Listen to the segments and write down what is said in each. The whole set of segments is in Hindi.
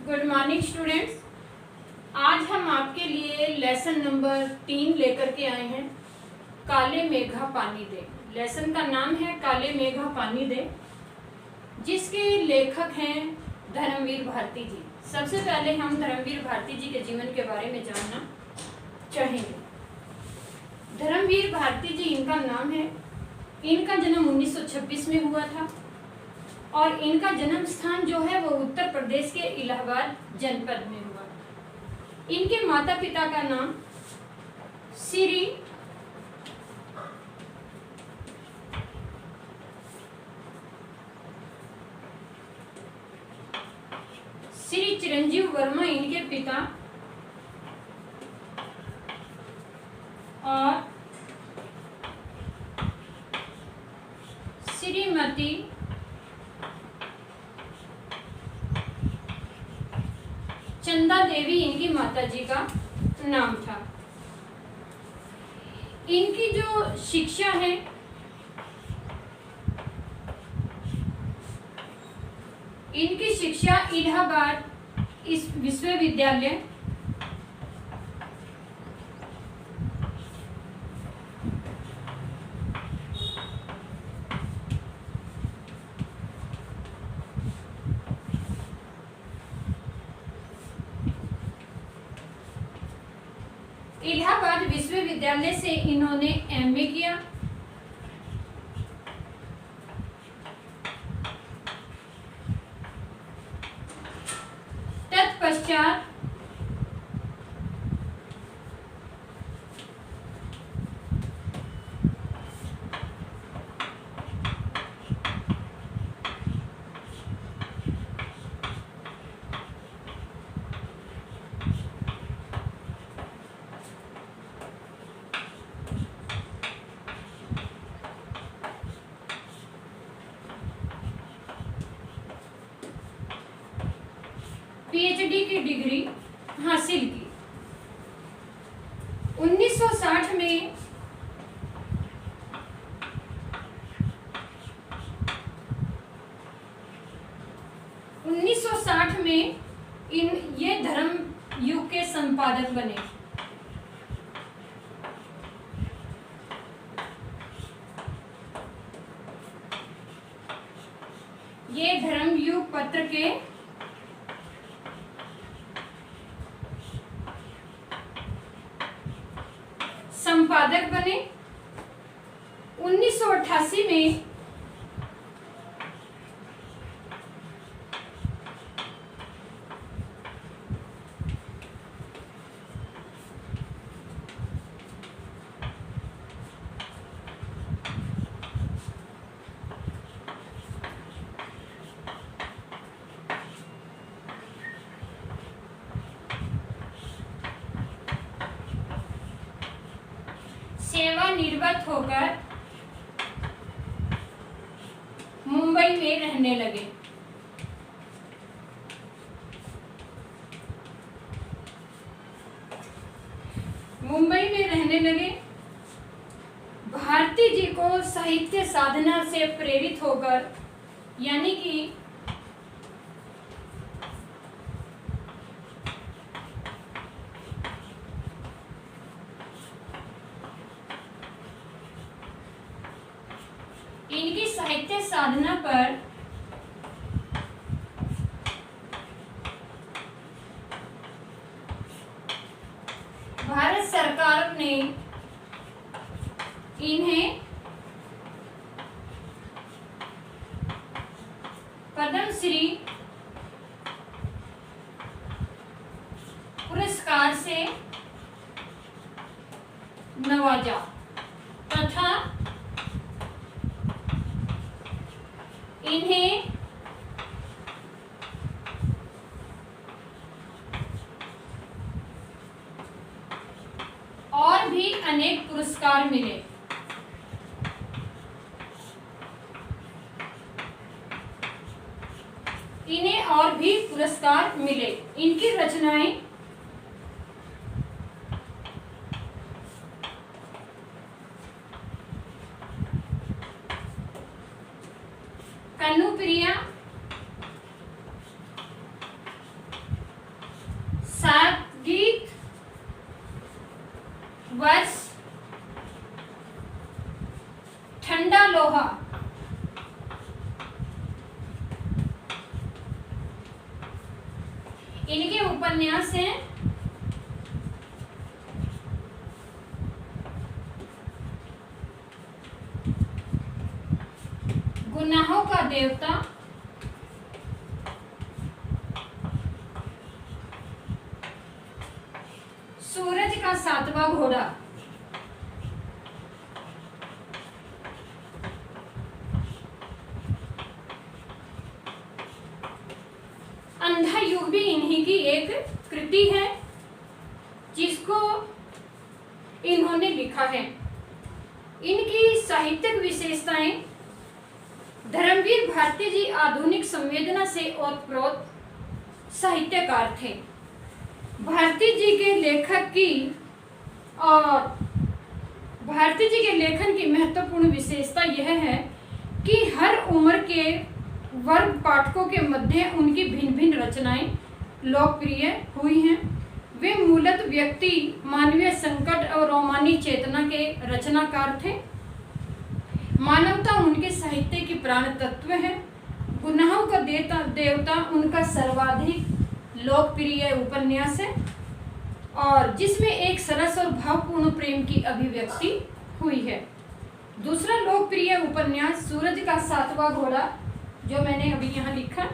Good morning students. आज हम आपके लिए लेसन नंबर 3 लेकर के आए हैं, काले मेघा पानी दे। लेसन का नाम है काले मेघा पानी दे, जिसके लेखक हैं धर्मवीर भारती जी। सबसे पहले हम धर्मवीर भारती जी के जीवन के बारे में जानना चाहेंगे। धर्मवीर भारती जी इनका नाम है। इनका जन्म 1926 में हुआ था और इनका जन्म स्थान जो है वो उत्तर प्रदेश के इलाहाबाद जनपद में हुआ। इनके माता पिता का नाम श्री चिरंजीव वर्मा इनके पिता और श्रीमती चंदा देवी इनकी माताजी का नाम था। इनकी जो शिक्षा है इनकी शिक्षा इलाहाबाद इस विश्वविद्यालय इलाहाबाद विश्वविद्यालय से इन्होंने एमए किया। तत्पश्चात पीएचडी की डिग्री हासिल की। 1960 में ये धर्म युग के संपादक बने। ये धर्म युग पत्र के संपादक बने। 1988 में सेवानिवृत्त होकर मुंबई में रहने लगे। भारती जी को साहित्य साधना से प्रेरित होकर, यानी कि इनकी साहित्य साधना पर भारत सरकार ने इन्हें पद्मश्री पुरस्कार से नवाजा तथा इन्हें और भी अनेक पुरस्कार मिले। इन्हें और भी पुरस्कार मिले। इनकी रचनाएं कन्नुप्रिया, इनके उपन्यास हैं गुनाहों का देवता, सूरज का सातवां घोड़ा, अंधा युग भी इन्हीं की एक कृति है जिसको इन्होंने लिखा है। इनकी साहित्यिक विशेषताएं: धर्मवीर भारती जी आधुनिक संवेदना से ओतप्रोत साहित्यकार थे। भारती जी के लेखन की महत्वपूर्ण विशेषता यह है कि हर उम्र के वर्ग पाठकों के मध्य उनकी भिन्न भिन्न रचनाएं लोकप्रिय हुई हैं। वे मूलतः व्यक्ति, मानवीय संकट और रोमानी चेतना के रचनाकार थे। मानवता उनके साहित्य की प्राण तत्व है। गुनाहों का देवता उनका सर्वाधिक लोकप्रिय उपन्यास है और जिसमें एक सरस और भावपूर्ण प्रेम की अभिव्यक्ति हुई है। दूसरा लोकप्रिय उपन्यास सूरज का सातवां घोड़ा, जो मैंने अभी यहाँ लिखा,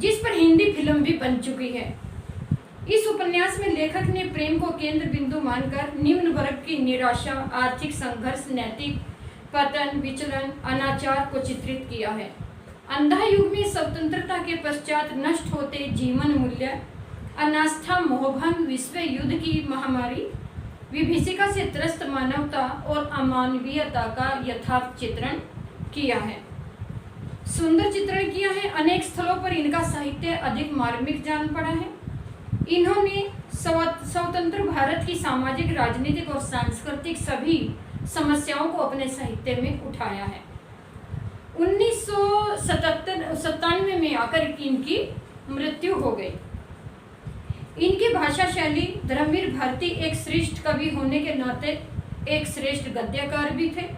जिस पर हिंदी फिल्म भी बन चुकी है। इस उपन्यास में लेखक ने प्रेम को केंद्र बिंदु मानकर निम्न वर्ग की निराशा, आर्थिक संघर्ष, नैतिक पतन, विचलन, अनाचार को चित्रित किया है। अंधा युग में स्वतंत्रता के पश्चात नष्ट होते जीवन मूल्य, अनास्था, मोहभंग, विश्व युद्ध की महामारी, विभीषिका से त्रस्त मानवता और अमानवीयता का यथार्थ चित्रण किया है। सुंदर चित्रण किया है। अनेक स्थलों पर इनका साहित्य अधिक मार्मिक जान पड़ा है। इन्होंने स्वतंत्र भारत की सामाजिक, राजनीतिक और सांस्कृतिक सभी समस्याओं को अपने साहित्य में उठाया है। 1997 में आकर इनकी मृत्यु हो गई। इनकी भाषा शैली: धर्मवीर भारती एक श्रेष्ठ कवि होने के नाते एक श्रेष्ठ गद्यकार भी थे।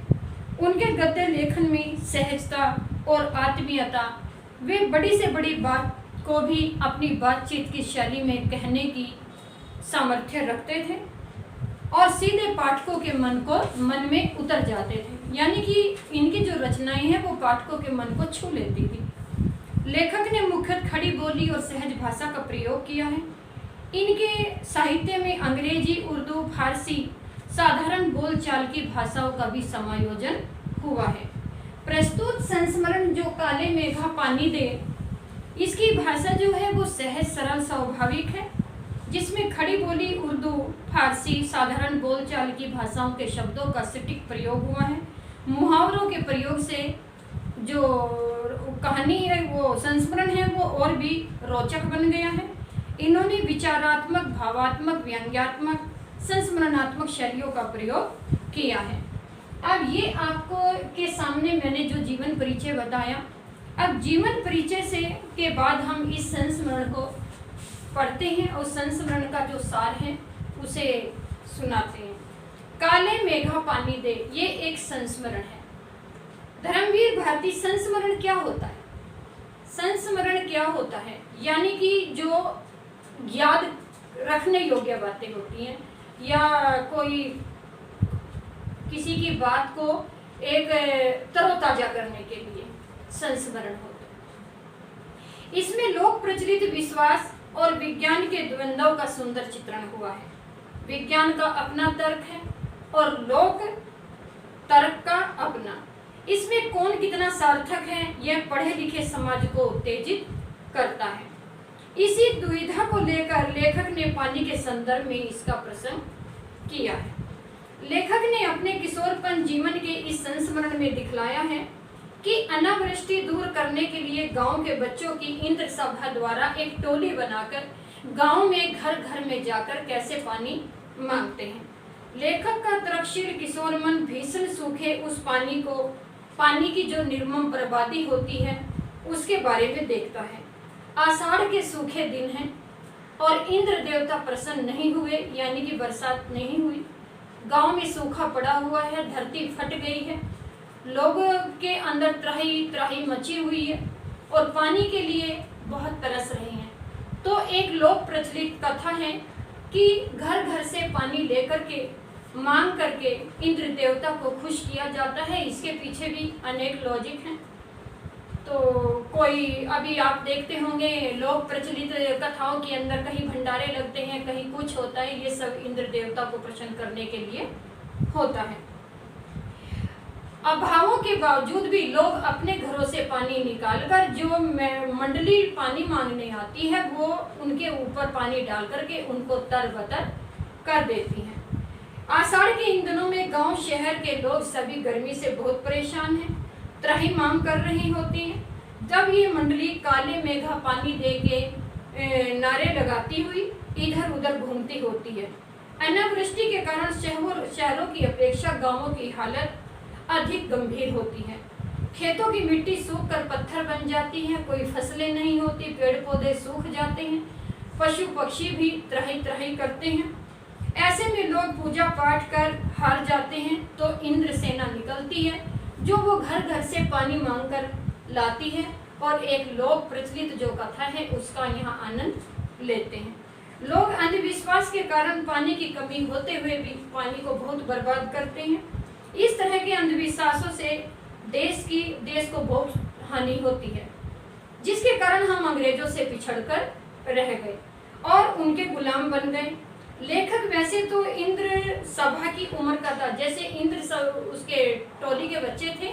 उनके गद्य लेखन में सहजता और आत्मीयता, वे बड़ी से बड़ी बात को भी अपनी बातचीत की शैली में कहने की सामर्थ्य रखते थे और सीधे पाठकों के मन में उतर जाते थे। यानी कि इनकी जो रचनाएं हैं वो पाठकों के मन को छू लेती थी। लेखक ने मुख्यतः खड़ी बोली और सहज भाषा का प्रयोग किया है। इनके साहित्य में अंग्रेजी, उर्दू, फारसी, साधारण बोलचाल की भाषाओं का भी समायोजन हुआ है। प्रस्तुत संस्मरण जो काले मेघा पानी दे, इसकी भाषा जो है वो सहज, सरल, स्वाभाविक है, जिसमें खड़ी बोली, उर्दू, फारसी, साधारण बोलचाल की भाषाओं के शब्दों का सटीक प्रयोग हुआ है। मुहावरों के प्रयोग से जो कहानी है, वो संस्मरण है, वो और भी रोचक बन गया है। इन्होंने विचारात्मक, भावात्मक, व्यंग्यात्मक, संस्मरणात्मक शैलियों का प्रयोग किया है। अब ये आपको के सामने मैंने जो जीवन परिचय बताया। अब जीवन परिचय से के बाद हम इस संस्मरण को पढ़ते हैं और संस्मरण का जो सार है उसे सुनाते हैं। काले मेघा पानी दे, ये एक संस्मरण है। धर्मवीर भारती, संस्मरण क्या होता है? संस्मरण क्या होता है? यानी कि जो याद रखने योग्य बातें होती हैं या कोई किसी की बात को एक तरोताजा करने के लिए संस्मरण होता है। इसमें लोक प्रचलित विश्वास और विज्ञान के द्वंद्व का सुंदर चित्रण हुआ है। विज्ञान का अपना तर्क है और लोक तर्क का अपना। इसमें कौन कितना सार्थक है, यह पढ़े लिखे समाज को उत्तेजित करता है। इसी दुविधा को लेकर लेखक ने पानी के संदर्भ में इसका प्रसंग किया है। लेखक ने अपने किशोरपन जीवन के इस संस्मरण में दिखलाया है कि अनावृष्टि दूर करने के लिए गांव के बच्चों की इंद्र सभा द्वारा एक टोली बनाकर गांव में घर घर में जाकर कैसे पानी मांगते हैं। लेखक का तर्कशील किशोर मन भीषण सूखे उस पानी की जो निर्मम बर्बादी होती है उसके बारे में देखता है। आषाढ़ के सूखे दिन हैं और इंद्र देवता प्रसन्न नहीं हुए, यानी कि बरसात नहीं हुई। गांव में सूखा पड़ा हुआ है, धरती फट गई है, लोगों के अंदर त्राही त्राही मची हुई है और पानी के लिए बहुत तरस रहे हैं। तो एक लोक प्रचलित कथा है कि घर घर से पानी लेकर के मांग करके इंद्र देवता को खुश किया जाता है। इसके पीछे भी अनेक लॉजिक हैं। तो कोई अभी आप देखते होंगे लोक प्रचलित कथाओं के अंदर कहीं भंडारे लगते हैं, कहीं कुछ होता है, ये सब इंद्र देवता को प्रसन्न करने के लिए होता है। अभावों के बावजूद भी लोग अपने घरों से पानी निकालकर जो मंडली पानी मांगने आती है वो उनके ऊपर पानी डाल करके उनको तरबतर कर देती है। आषाढ़ के इन दिनों में गांव शहर के लोग सभी गर्मी से बहुत परेशान हैं, त्राही मांग कर रही होती हैं। जब ये मंडली काले मेघा पानी दे के नारे लगाती हुई इधर उधर घूमती होती है। अनावृष्टि के कारण शहरों की अपेक्षा गांवों की हालत अधिक गंभीर होती है। खेतों की मिट्टी सूख कर पत्थर बन जाती है, कोई फसलें नहीं होती, पेड़ पौधे सूख जाते हैं, पशु पक्षी भी त्राही त्राही करते हैं। ऐसे में लोग पूजा पाठ कर हार जाते हैं तो इंद्र सेना निकलती है जो वो घर घर से पानी मांगकर लाती है और एक लोक प्रचलित जो कथा है उसका यहाँ आनंद लेते हैं। लोग अंधविश्वास के कारण पानी की कमी होते हुए भी पानी को बहुत बर्बाद करते हैं। इस तरह के अंधविश्वासों से देश को बहुत हानि होती है, जिसके कारण हम अंग्रेजों से पिछड़कर रह गए और उनके गुलाम बन गए। लेखक वैसे तो इंद्र सभा की उम्र का था, जैसे इंद्र उसके टोली के बच्चे थे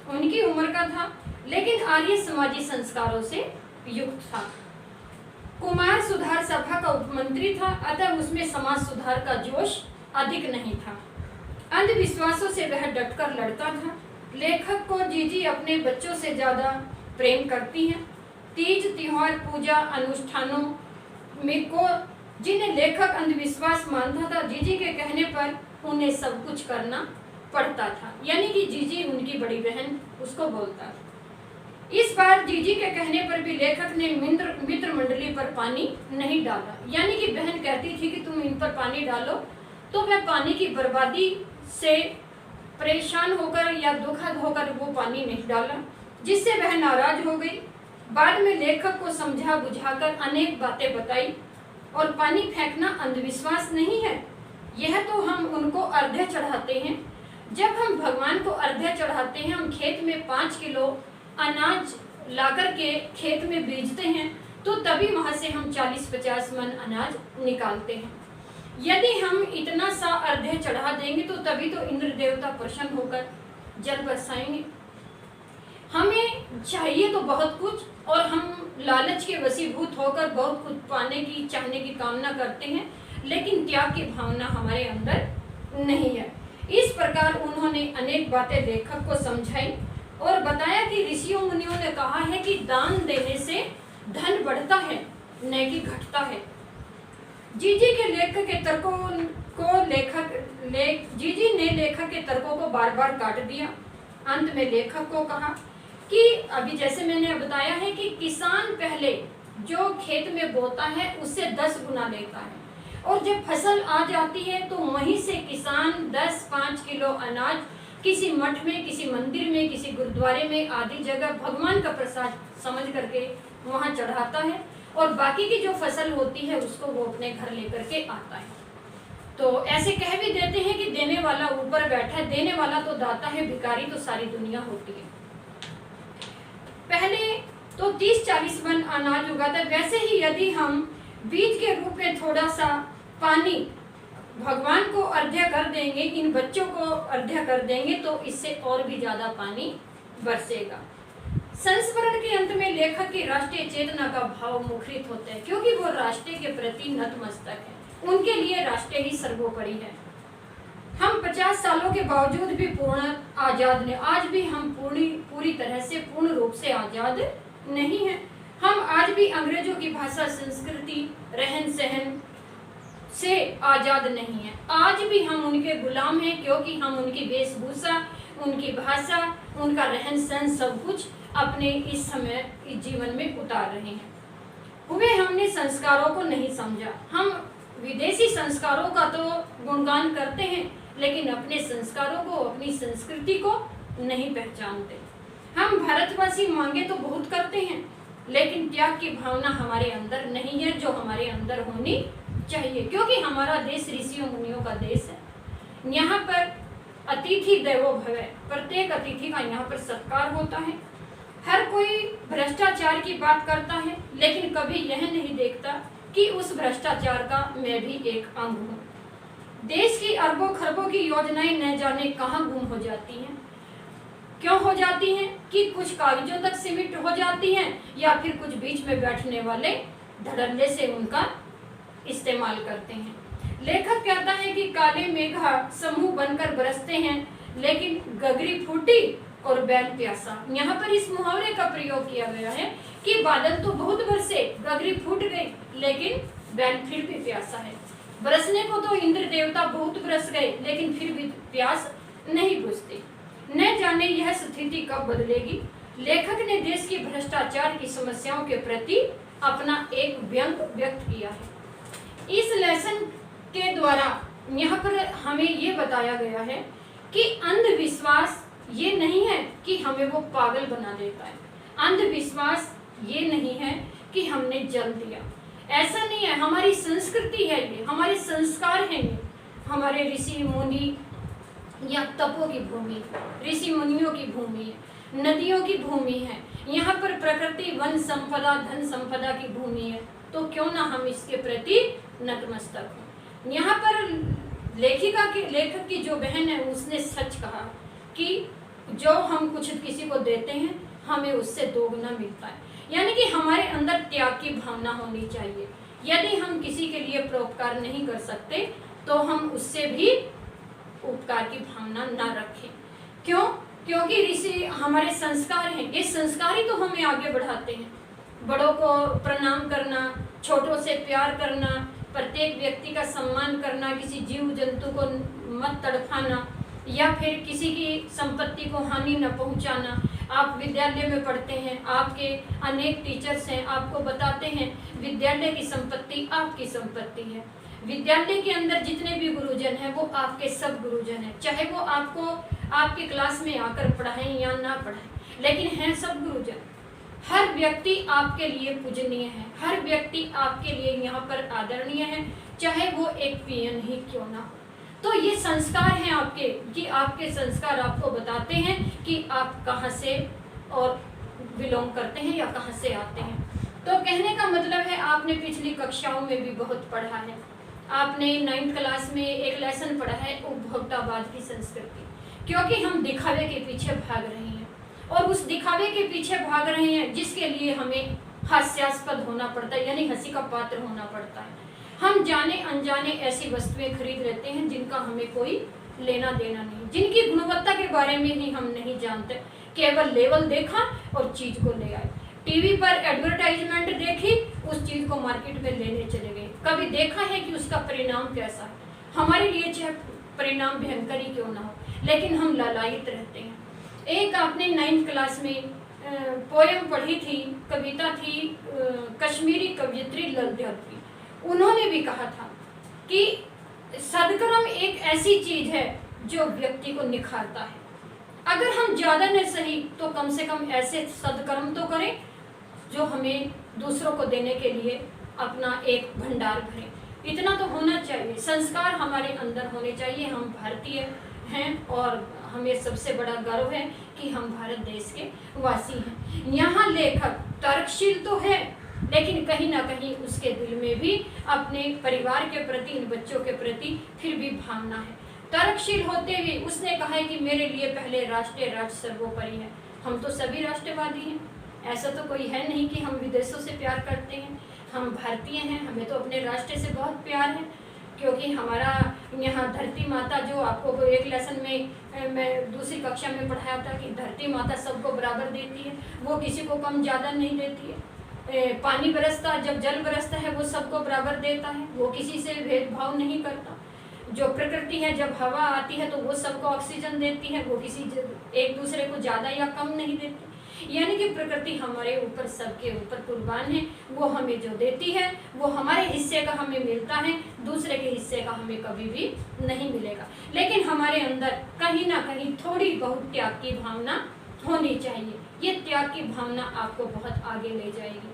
उनकी उम्र का था, लेकिन आर्य समाजी संस्कारों से युक्त था। कुमार सुधार सभा का उपमंत्री था, अतः उसमें समाज सुधार का जोश अधिक नहीं था। अंधविश्वासों से वह डटकर लड़ता था। लेखक को जीजी अपने बच्चों से ज्यादा प्रेम करती हैं। तीज त्योहार पूजा अनुष्ठानों में को जिन्हें लेखक अंधविश्वास मानता था, जीजी के कहने पर उन्हें सब कुछ करना पड़ता था, यानी कि जीजी उनकी बड़ी बहन उसको बोलता था। इस बार जीजी के कहने पर भी लेखक ने मित्र मंडली पर पानी नहीं डाला, यानी कि बहन कहती थी कि तुम इन पर पानी डालो, तो वह पानी की बर्बादी से परेशान होकर या दुखद होकर वो पानी नहीं डाला, जिससे वह नाराज हो गई। बाद में लेखक को समझा बुझाकर अनेक बातें बताई और पानी फेंकना अंधविश्वास नहीं है, यह तो हम उनको अर्घ्य चढ़ाते हैं। जब हम भगवान को अर्घ्य चढ़ाते हैं, हम खेत में 5 किलो अनाज लाकर के खेत में बीजते हैं, तो तभी वहां से हम 40-50 मन अनाज निकालते हैं। यदि हम इतना सा अर्घ्य चढ़ा देंगे तो तभी तो इंद्र देवता प्रसन्न होकर जल बरसाएंगे। हमें चाहिए तो बहुत कुछ और हम लालच के वशीभूत होकर बहुत कुछ पाने की चाहने की कामना करते हैं, लेकिन त्याग की भावना हमारे अंदर नहीं है। इस प्रकार उन्होंने अनेक बातें लेखक को समझाई और बताया कि ऋषियों मुनियों ने कहा है कि दान देने से धन बढ़ता है, न कि घटता है। जीजी ने लेखक के तर्कों को बार बार काट दिया। अंत में लेखक को कहा कि अभी जैसे मैंने बताया है कि किसान पहले जो खेत में बोता है उससे 10 गुना लेता है, और जब फसल आ जाती है तो वहीं से किसान 10-5 किलो अनाज किसी मठ में, किसी मंदिर में, किसी गुरुद्वारे में आदि जगह भगवान का प्रसाद समझ करके वहां चढ़ाता है, और बाकी की जो फसल होती है उसको वो अपने घर लेकर के आता है। तो ऐसे कह भी देते हैं कि देने वाला ऊपर बैठा है, देने वाला तो दाता है, भिखारी तो सारी दुनिया होती है। पहले तो 30-40 मन अनाज उगाता, वैसे ही यदि हम बीज के रूप में थोड़ा सा पानी भगवान को अर्घ्य कर देंगे, इन बच्चों को अर्घ्य कर देंगे, तो इससे और भी ज्यादा पानी बरसेगा। संस्मरण के अंत में लेखक की राष्ट्रीय चेतना का भाव मुखरित होता है, क्योंकि वो राष्ट्र के प्रति नतमस्तक है, उनके लिए राष्ट्र ही सर्वोपरि है। हम 50 सालों के बावजूद भी पूर्ण आजाद नहीं, आज भी हम पूरी तरह से पूर्ण रूप से आजाद नहीं है। हम आज भी अंग्रेजों की भाषा, संस्कृति, रहन सहन से आजाद नहीं है। आज भी हम उनके गुलाम हैं, क्योंकि हम उनकी वेशभूषा, उनकी भाषा, उनका रहन सहन सब कुछ अपने इस समय इस जीवन में उतार रहे हैं। हुए हमने संस्कारों को नहीं समझा। हम विदेशी संस्कारों का तो गुणगान करते हैं, लेकिन अपने संस्कारों को, अपनी संस्कृति को नहीं पहचानते। हम भारतवासी मांगे तो बहुत करते हैं, लेकिन त्याग की भावना हमारे अंदर नहीं है, जो हमारे अंदर होनी चाहिए, क्योंकि हमारा देश ऋषियों मुनियों का देश है। यहाँ पर अतिथि देवो भव, प्रत्येक अतिथि का यहाँ पर सत्कार होता है। हर कोई भ्रष्टाचार की बात करता है, लेकिन कभी यह नहीं देखता कि उस भ्रष्टाचार का मैं भी एक अंग हूँ। देश की अरबों खरबों की योजनाएं न जाने कहाँ गुम हो जाती हैं। क्यों हो जाती हैं? कि कुछ कागजों तक सीमित हो जाती हैं, या फिर कुछ बीच में बैठने वाले धड़ल्ले से उनका इस्तेमाल करते हैं। लेखक कहता है कि काले मेघा समूह बनकर बरसते हैं, लेकिन गगरी फूटी और बैल प्यासा। यहाँ पर इस मुहावरे का प्रयोग किया गया है कि बादल तो बहुत बरसे, गगरी फूट गई, लेकिन बैल फिर भी प्यासा है। बरसने को तो इंद्र देवता बहुत बरस गए, लेकिन फिर भी प्यास नहीं बुझती। न जाने यह स्थिति कब बदलेगी। लेखक ने देश की भ्रष्टाचार की समस्याओं के प्रति अपना एक व्यंग व्यक्त किया है। इस लेसन के द्वारा यहाँ पर हमें ये बताया गया है कि अंधविश्वास ये नहीं है कि हमें वो पागल बना देता है। अंधविश्वास ये नहीं है कि हमने जल दिया, ऐसा नहीं है। हमारी संस्कृति है ये, हमारे संस्कार हैं ये, हमारे ऋषि मुनि या तपों की भूमि, ऋषि मुनियों की भूमि है, नदियों की भूमि है। यहाँ पर प्रकृति, वन संपदा, धन संपदा की भूमि है, तो क्यों ना हम इसके प्रति नतमस्तक हों। यहाँ पर लेखक की जो बहन है उसने सच कहा कि जो हम कुछ किसी को देते हैं हमें उससे दोगुना मिलता है। यानी कि हमारे अंदर त्याग की भावना होनी चाहिए। यदि हम किसी के लिए परोपकार नहीं कर सकते तो हम उससे भी उपकार की भावना ना रखें। क्यों? क्योंकि ऋषि हमारे संस्कार हैं, ये संस्कार ही तो हमें आगे बढ़ाते हैं। बड़ों को प्रणाम करना, छोटों से प्यार करना, प्रत्येक व्यक्ति का सम्मान करना, किसी जीव जंतु को मत तड़पाना या फिर किसी की संपत्ति को हानि न पहुंचाना। आप विद्यालय में पढ़ते हैं, आपके अनेक टीचर्स हैं, आपको बताते हैं विद्यालय की संपत्ति आपकी संपत्ति है। विद्यालय के अंदर जितने भी गुरुजन हैं वो आपके सब गुरुजन हैं, चाहे वो आपको आपके क्लास में आकर पढ़ाएं या ना पढ़ाएं, लेकिन हैं सब गुरुजन। हर व्यक्ति आपके लिए पूजनीय है, हर व्यक्ति आपके लिए यहाँ पर आदरणीय है, चाहे वो एक पीएन ही क्यों ना हो। तो ये संस्कार हैं आपके, कि आपके संस्कार आपको बताते हैं कि आप कहाँ से और बिलोंग करते हैं या कहाँ से आते हैं। तो कहने का मतलब है आपने पिछली कक्षाओं में भी बहुत पढ़ा है। आपने 9th क्लास में एक लेसन पढ़ा है उपभोक्तावाद की संस्कृति, क्योंकि हम दिखावे के पीछे भाग रहे हैं और उस दिखावे के पीछे भाग रहे हैं जिसके लिए हमें हास्यास्पद होना पड़ता है, यानी हंसी का पात्र होना पड़ता है। हम जाने अनजाने ऐसी वस्तुएं खरीद लेते हैं जिनका हमें कोई लेना देना नहीं, जिनकी गुणवत्ता के बारे में ही हम नहीं जानते। केवल लेवल देखा और चीज को ले आए, टीवी पर एडवर्टाइजमेंट देखी, उस चीज को मार्केट में लेने चले गए। कभी देखा है कि उसका परिणाम कैसा है? हमारे लिए चाहे परिणाम भयंकर ही क्यों ना हो, लेकिन हम लालायित रहते हैं। एक आपने 9th क्लास में पोयम पढ़ी थी, कविता थी, कश्मीरी कवयित्री ललदेव की। उन्होंने भी कहा था कि सदकर्म एक ऐसी चीज है जो व्यक्ति को निखारता है। अगर हम ज्यादा न सही तो कम से कम ऐसे सदकर्म तो करें जो हमें दूसरों को देने के लिए अपना एक भंडार भरें। इतना तो होना चाहिए, संस्कार हमारे अंदर होने चाहिए। हम भारतीय हैं और हमें सबसे बड़ा गर्व है कि हम भारत देश के वासी हैं। यहाँ लेखक तर्कशील तो है, लेकिन कहीं ना कहीं उसके दिल में भी अपने परिवार के प्रति, इन बच्चों के प्रति फिर भी भावना है। तर्कशील होते हुए उसने कहा है कि मेरे लिए पहले राष्ट्र राज्य सर्वोपरि है। हम तो सभी राष्ट्रवादी हैं, ऐसा तो कोई है नहीं कि हम विदेशों से प्यार करते हैं। हम भारतीय हैं, हमें तो अपने राष्ट्र से बहुत प्यार है, क्योंकि हमारा यहाँ धरती माता, जो आपको एक लेसन में मैं दूसरी कक्षा में पढ़ाया था कि धरती माता सबको बराबर देती है, वो किसी को कम ज़्यादा नहीं देती है। पानी बरसता, जब जल बरसता है वो सबको बराबर देता है, वो किसी से भेदभाव नहीं करता। जो प्रकृति है, जब हवा आती है तो वो सबको ऑक्सीजन देती है, वो किसी एक दूसरे को ज़्यादा या कम नहीं देती। यानी कि प्रकृति हमारे ऊपर, सबके ऊपर कुर्बान है। वो हमें जो देती है वो हमारे हिस्से का हमें मिलता है, दूसरे के हिस्से का हमें कभी भी नहीं मिलेगा। लेकिन हमारे अंदर कहीं ना कहीं थोड़ी बहुत त्याग की भावना होनी चाहिए। ये त्याग की भावना आपको बहुत आगे ले जाएगी।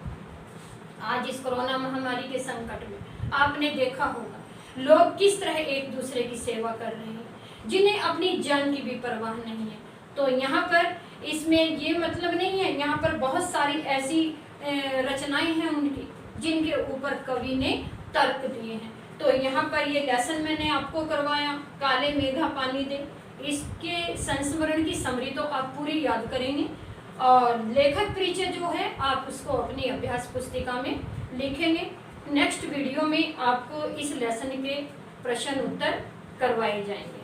आज इस कोरोना महामारी के संकट में आपने देखा होगा लोग किस तरह एक दूसरे की सेवा कर रहे हैं, जिन्हें अपनी जान की भी परवाह नहीं है। तो यहाँ पर इसमें ये मतलब नहीं है, यहाँ पर बहुत सारी ऐसी रचनाएं हैं उनकी जिनके ऊपर कवि ने तर्क दिए हैं। तो यहाँ पर ये लेसन मैंने आपको करवाया, काले मेघा पानी दे, इसके संस्मरण की समरी तो आप पूरी याद करेंगे और लेखक परिचय जो है आप उसको अपनी अभ्यास पुस्तिका में लिखेंगे। नेक्स्ट वीडियो में आपको इस लेसन के प्रश्न उत्तर करवाए जाएंगे।